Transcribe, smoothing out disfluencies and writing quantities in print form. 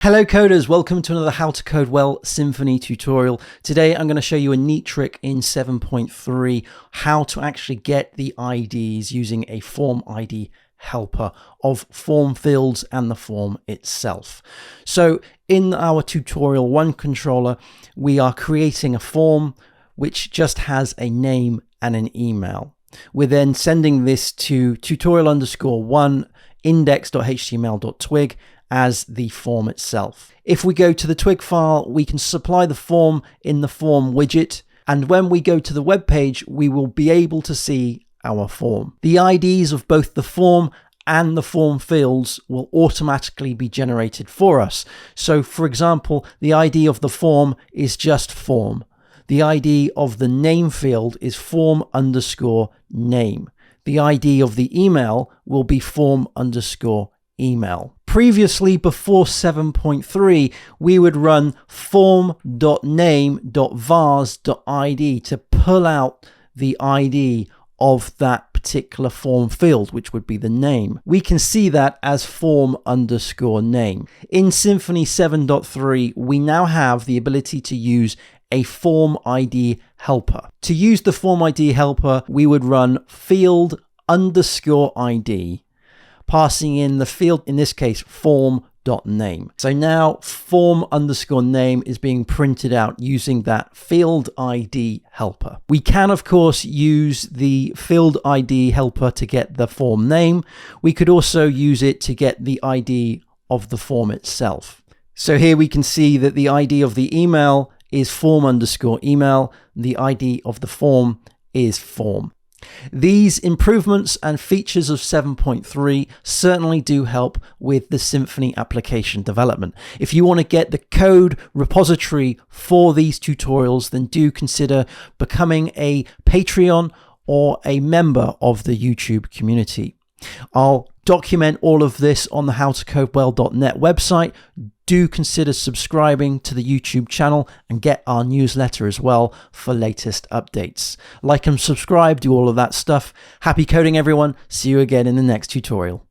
Hello coders, welcome to another How to Code Well Symfony tutorial. Today I'm going to show you a neat trick in 7.3, how to actually get the IDs using a form ID helper of form fields and the form itself. So in our tutorial 1 controller, we are creating a form which just has a name and an email. We're then sending this to tutorial_1 index.html.twig as the form itself. If we go to the twig file, we can supply the form in the form widget, and when we go to the web page, we will be able to see our form. The IDs of both the form and the form fields will automatically be generated for us. So for example, the ID of the form is just form. The ID of the name field is form_name. The ID of the email will be form_email. Previously, before 7.3, we would run form.name.vars.id to pull out the ID of that particular form field, which would be the name. We can see that as form_name. In Symfony 7.3, we now have the ability to use a form ID helper. To use the form ID helper, we would run field_ID, passing in the field, in this case, form.name. So now form_name is being printed out using that field ID helper. We can, of course, use the field ID helper to get the form name. We could also use it to get the ID of the form itself. So here we can see that the ID of the email is form_email. The ID of the form is form. These improvements and features of 7.3 certainly do help with the Symfony application development. If you want to get the code repository for these tutorials, then do consider becoming a Patreon or a member of the YouTube community. I'll document all of this on the howtocodewell.net website. Do consider subscribing to the YouTube channel and get our newsletter as well for latest updates. Like and subscribe, do all of that stuff. Happy coding, everyone. See you again in the next tutorial.